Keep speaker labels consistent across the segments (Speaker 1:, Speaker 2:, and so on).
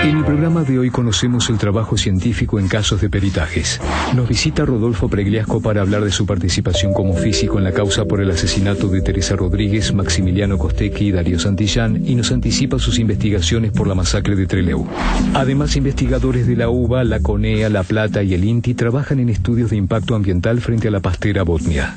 Speaker 1: En el programa de hoy conocemos el trabajo científico en casos de peritajes. Nos visita Rodolfo Pregliasco para hablar de su participación como físico en la causa por el asesinato de Teresa Rodríguez, Maximiliano Costecchi y Darío Santillán, y nos anticipa sus investigaciones por la masacre de Trelew. Además, investigadores de la UBA, la CONEA, La Plata y el INTI trabajan en estudios de impacto ambiental frente a la pastera Botnia.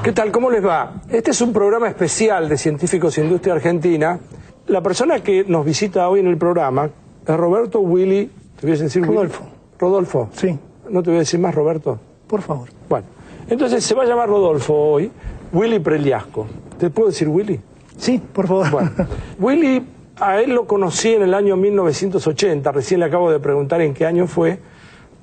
Speaker 2: ¿Qué tal? ¿Cómo les va? Este es un programa especial de Científicos e Industria Argentina. La persona que nos visita hoy en el programa es Roberto Willy... ¿Te voy a decir
Speaker 3: Rodolfo.
Speaker 2: Willy? Rodolfo.
Speaker 3: Sí.
Speaker 2: ¿No te voy a decir más, Roberto?
Speaker 3: Por favor.
Speaker 2: Bueno, entonces se va a llamar Rodolfo hoy, Willy Pregliasco. ¿Te puedo decir Willy?
Speaker 3: Sí, por favor.
Speaker 2: Bueno, Willy, a él lo conocí en el año 1980, recién le acabo de preguntar en qué año fue,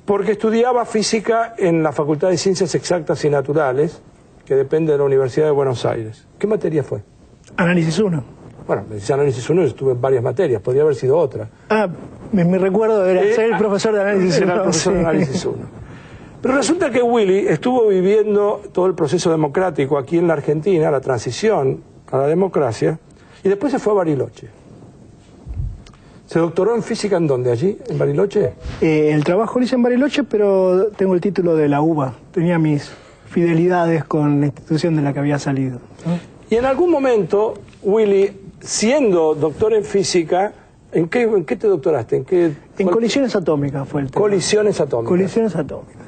Speaker 2: porque estudiaba física en la Facultad de Ciencias Exactas y Naturales, que depende de la Universidad de Buenos Aires. ¿Qué materia fue?
Speaker 3: Análisis 1.
Speaker 2: Bueno, me decía Análisis 1, yo estuve en varias materias, podría haber sido otra.
Speaker 3: Ah, mi recuerdo era ser el profesor de Análisis 1.
Speaker 2: Era el profesor de Análisis 1. Pero resulta que Willy estuvo viviendo todo el proceso democrático aquí en la Argentina, la transición a la democracia, y después se fue a Bariloche. ¿Se doctoró en física en dónde? ¿Allí? ¿En Bariloche?
Speaker 3: El trabajo lo hice en Bariloche, pero tengo el título de la UBA. Tenía mis fidelidades con la institución de la que había salido, ¿no?
Speaker 2: Y en algún momento, Willy, siendo doctor en física, ¿en qué te doctoraste?
Speaker 3: En colisiones atómicas fue el tema.
Speaker 2: Colisiones atómicas.
Speaker 3: Colisiones atómicas.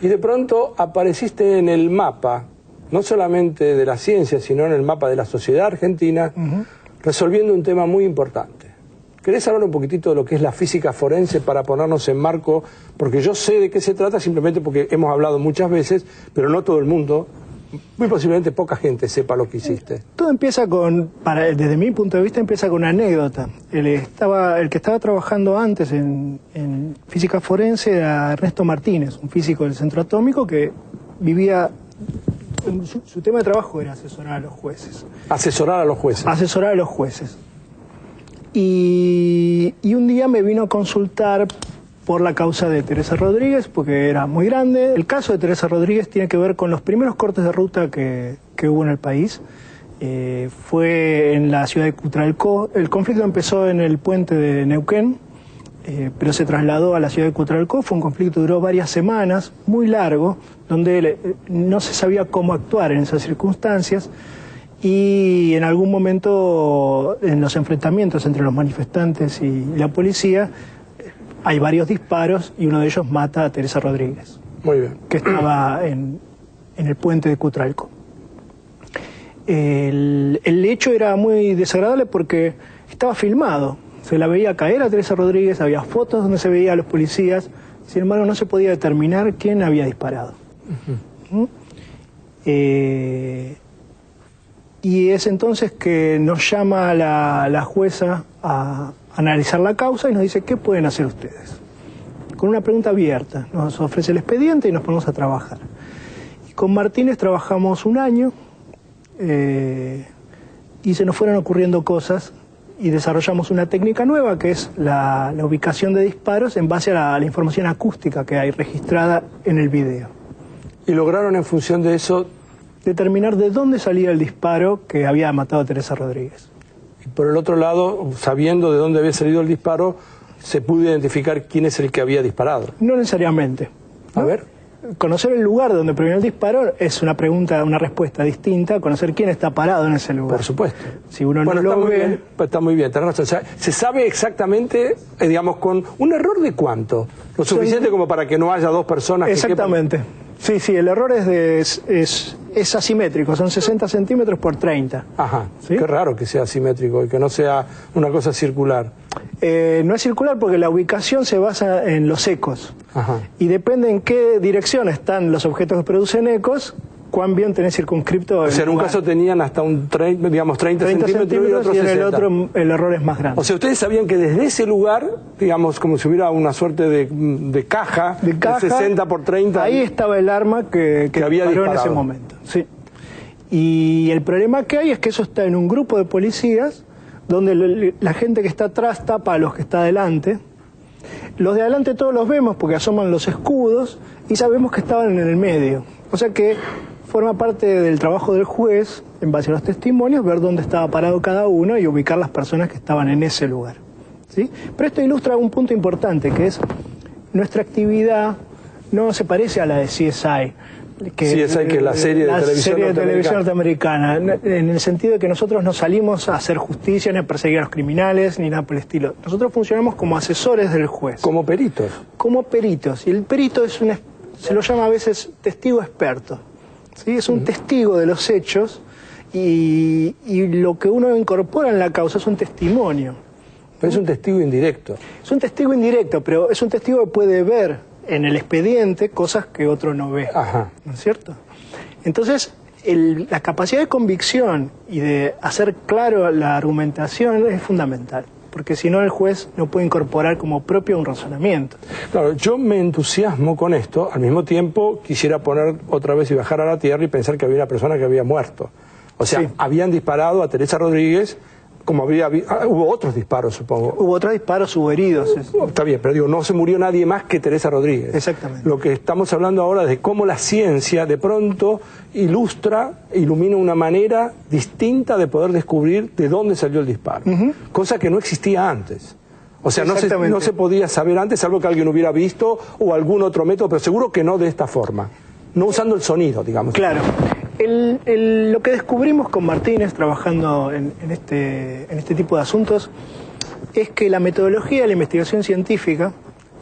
Speaker 2: Y de pronto apareciste en el mapa, no solamente de la ciencia, sino en el mapa de la sociedad argentina, resolviendo un tema muy importante. ¿Querés hablar un poquitito de lo que es la física forense para ponernos en marco? Porque yo sé de qué se trata simplemente porque hemos hablado muchas veces, pero no todo el mundo, muy posiblemente poca gente sepa lo que hiciste.
Speaker 3: Todo empieza desde mi punto de vista, empieza con una anécdota. El que estaba trabajando antes en física forense era Ernesto Martínez, un físico del Centro Atómico que vivía... Su tema de trabajo era asesorar a los jueces.
Speaker 2: Asesorar a los jueces.
Speaker 3: Asesorar a los jueces. Y un día me vino a consultar por la causa de Teresa Rodríguez, porque era muy grande. El caso de Teresa Rodríguez tiene que ver con los primeros cortes de ruta que hubo en el país. Fue en la ciudad de Cutralcó. El conflicto empezó en el puente de Neuquén, pero se trasladó a la ciudad de Cutralcó. Fue un conflicto que duró varias semanas, muy largo, donde no se sabía cómo actuar en esas circunstancias. Y en algún momento, en los enfrentamientos entre los manifestantes y la policía, hay varios disparos y uno de ellos mata a Teresa Rodríguez.
Speaker 2: Muy bien.
Speaker 3: Que estaba en el puente de Cutralcó. El hecho era muy desagradable porque estaba filmado. Se la veía caer a Teresa Rodríguez, había fotos donde se veía a los policías, sin embargo no se podía determinar quién había disparado. Y es entonces que nos llama la jueza a analizar la causa y nos dice, ¿qué pueden hacer ustedes? Con una pregunta abierta. Nos ofrece el expediente y nos ponemos a trabajar. Y con Martínez trabajamos un año y se nos fueron ocurriendo cosas y desarrollamos una técnica nueva que es la ubicación de disparos en base a la información acústica que hay registrada en el video.
Speaker 2: ¿Y lograron en función de eso
Speaker 3: determinar de dónde salía el disparo que había matado a Teresa Rodríguez?
Speaker 2: Y por el otro lado, sabiendo de dónde había salido el disparo, se pudo identificar quién es el que había disparado?
Speaker 3: No necesariamente, ¿no?
Speaker 2: A ver.
Speaker 3: Conocer el lugar donde provino el disparo es una respuesta distinta a conocer quién está parado en ese lugar.
Speaker 2: Por supuesto.
Speaker 3: Si uno no lo ve...
Speaker 2: Está muy bien, tenés razón. O sea, se sabe exactamente, digamos, con un error de cuánto. Lo suficiente como para que no haya dos personas que
Speaker 3: exactamente. Sí, el error es asimétrico, son 60 centímetros por 30.
Speaker 2: Ajá,
Speaker 3: ¿sí?
Speaker 2: Qué raro que sea asimétrico y que no sea una cosa circular.
Speaker 3: No es circular porque la ubicación se basa en los ecos.
Speaker 2: Ajá.
Speaker 3: Y depende en qué dirección están los objetos que producen ecos, cuán bien tenés circunscripto.
Speaker 2: O sea, en un caso tenían hasta 30 centímetros y otro 60.
Speaker 3: Y en el otro el error es más grande.
Speaker 2: O sea, ustedes sabían que desde ese lugar, digamos, como si hubiera una suerte de caja, de 60 por 30.
Speaker 3: Ahí estaba el arma que
Speaker 2: había disparado
Speaker 3: en ese momento. Sí. Y el problema que hay es que eso está en un grupo de policías donde la gente que está atrás tapa a los que está adelante. Los de adelante todos los vemos porque asoman los escudos y sabemos que estaban en el medio. O sea que forma parte del trabajo del juez, en base a los testimonios, ver dónde estaba parado cada uno y ubicar las personas que estaban en ese lugar, ¿sí? Pero esto ilustra un punto importante, que es nuestra actividad no se parece a la de CSI.
Speaker 2: CSI, que es la serie de televisión
Speaker 3: norteamericana, en el sentido de que nosotros no salimos a hacer justicia, ni a perseguir a los criminales, ni nada por el estilo. Nosotros funcionamos como asesores del juez.
Speaker 2: Como peritos. Como
Speaker 3: peritos. Y el perito es se lo llama a veces testigo experto, ¿sí? Es un testigo de los hechos y lo que uno incorpora en la causa es un testimonio.
Speaker 2: Pero es un testigo indirecto.
Speaker 3: Es un testigo indirecto, pero es un testigo que puede ver en el expediente cosas que otro no ve.
Speaker 2: Ajá.
Speaker 3: ¿No es cierto? Entonces, la capacidad de convicción y de hacer claro la argumentación es fundamental, porque si no el juez no puede incorporar como propio un razonamiento.
Speaker 2: Claro, yo me entusiasmo con esto, al mismo tiempo quisiera poner otra vez y bajar a la tierra y pensar que había una persona que había muerto. O sea, sí, habían disparado a Teresa Rodríguez, como hubo otros disparos, supongo.
Speaker 3: Hubo otros disparos, hubo heridos.
Speaker 2: Está bien, pero digo, no se murió nadie más que Teresa Rodríguez.
Speaker 3: Exactamente.
Speaker 2: Lo que estamos hablando ahora es de cómo la ciencia de pronto ilumina una manera distinta de poder descubrir de dónde salió el disparo. Cosa que no existía antes. O sea, no se podía saber antes, salvo que alguien hubiera visto o algún otro método, pero seguro que no de esta forma. No usando el sonido, digamos.
Speaker 3: Claro. Lo que descubrimos con Martínez, trabajando en este tipo de asuntos, es que la metodología de la investigación científica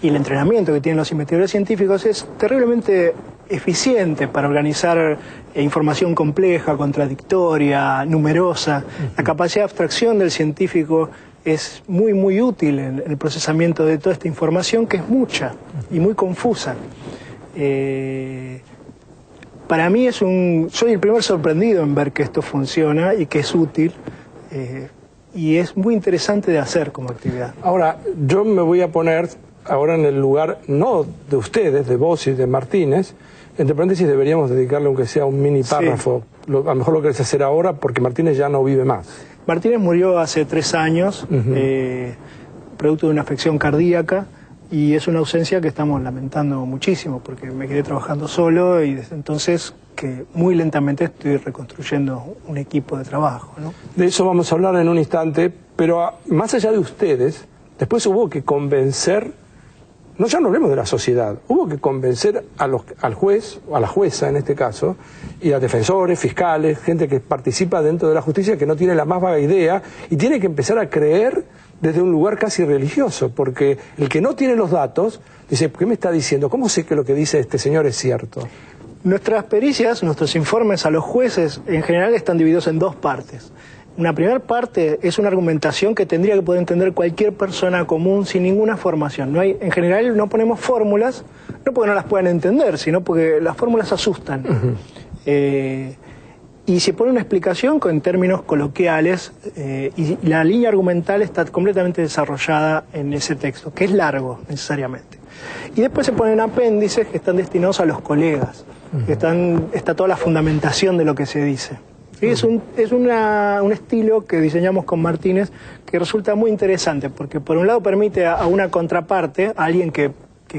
Speaker 3: y el entrenamiento que tienen los investigadores científicos es terriblemente eficiente para organizar información compleja, contradictoria, numerosa. La capacidad de abstracción del científico es muy, muy útil en el procesamiento de toda esta información, que es mucha y muy confusa. Para mí soy el primer sorprendido en ver que esto funciona y que es útil, y es muy interesante de hacer como actividad.
Speaker 2: Ahora, yo me voy a poner ahora en el lugar, no de ustedes, de vos y de Martínez. Entre paréntesis, deberíamos dedicarle aunque sea un mini párrafo. Sí. A lo mejor lo querés hacer ahora porque Martínez ya no vive más.
Speaker 3: Martínez murió hace 3 años, producto de una afección cardíaca. Y es una ausencia que estamos lamentando muchísimo, porque me quedé trabajando solo y desde entonces que muy lentamente estoy reconstruyendo un equipo de trabajo, ¿no?
Speaker 2: De eso vamos a hablar en un instante, pero más allá de ustedes, después hubo que convencer, ya no hablemos de la sociedad, hubo que convencer al juez, o a la jueza en este caso, y a defensores, fiscales, gente que participa dentro de la justicia que no tiene la más vaga idea y tiene que empezar a creer desde un lugar casi religioso, porque el que no tiene los datos dice, ¿qué me está diciendo? ¿Cómo sé que lo que dice este señor es cierto?
Speaker 3: Nuestras pericias, nuestros informes a los jueces, en general están divididos en 2 partes. Una primera parte es una argumentación que tendría que poder entender cualquier persona común sin ninguna formación. En general no ponemos fórmulas, no porque no las puedan entender, sino porque las fórmulas asustan. Y se pone una explicación en términos coloquiales, y la línea argumental está completamente desarrollada en ese texto, que es largo necesariamente. Y después se ponen apéndices que están destinados a los colegas, que está toda la fundamentación de lo que se dice. Es un estilo que diseñamos con Martínez que resulta muy interesante, porque por un lado permite a una contraparte, a alguien que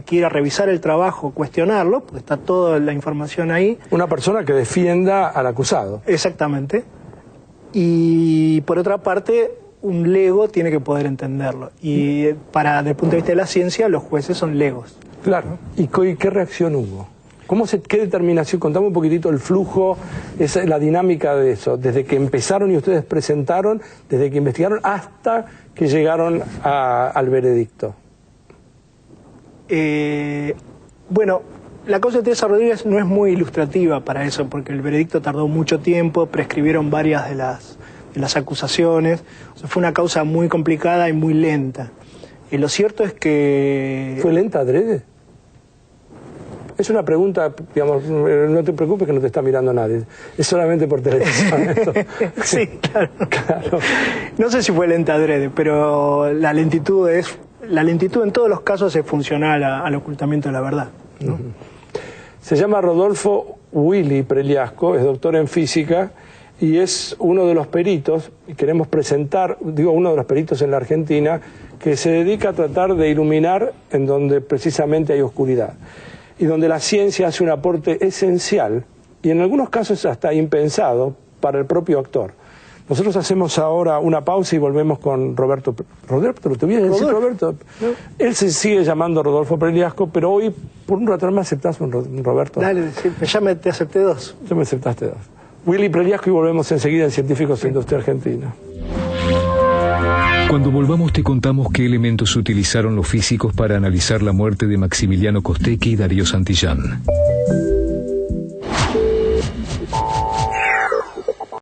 Speaker 3: quiera revisar el trabajo, cuestionarlo, porque está toda la información ahí.
Speaker 2: Una persona que defienda al acusado.
Speaker 3: Exactamente. Y por otra parte, un lego tiene que poder entenderlo. Y desde el punto de vista de la ciencia, los jueces son legos.
Speaker 2: Claro. ¿Y qué reacción hubo? ¿Qué determinación? Contame un poquitito el flujo, la dinámica de eso, desde que empezaron y ustedes presentaron, desde que investigaron hasta que llegaron al veredicto.
Speaker 3: Bueno, la causa de Teresa Rodríguez no es muy ilustrativa para eso, porque el veredicto tardó mucho tiempo, prescribieron varias de las acusaciones, o sea, fue una causa muy complicada y muy lenta. Lo cierto es que...
Speaker 2: ¿Fue lenta adrede? Es una pregunta, digamos, no te preocupes que no te está mirando nadie, es solamente por televisión esto.
Speaker 3: Sí, claro. No sé si fue lenta adrede, pero la lentitud en todos los casos es funcional al ocultamiento de la verdad, ¿no?
Speaker 2: Se llama Rodolfo Willy Pregliasco, es doctor en física y es uno de los peritos, y queremos presentar, uno de los peritos en la Argentina, que se dedica a tratar de iluminar en donde precisamente hay oscuridad, y donde la ciencia hace un aporte esencial y en algunos casos hasta impensado para el propio actor. Nosotros hacemos ahora una pausa y volvemos con Roberto. ¿Roberto? ¿Te voy a decir Roberto? No. Él se sigue llamando Rodolfo Pregliasco, pero hoy, por un rato, ¿me aceptás un Roberto?
Speaker 3: Dale, ya te acepté 2.
Speaker 2: Ya me aceptaste 2. Willy Pregliasco, y volvemos enseguida en Científicos en Industria Argentina.
Speaker 1: Cuando volvamos te contamos qué elementos utilizaron los físicos para analizar la muerte de Maximiliano Costecchi y Darío Santillán.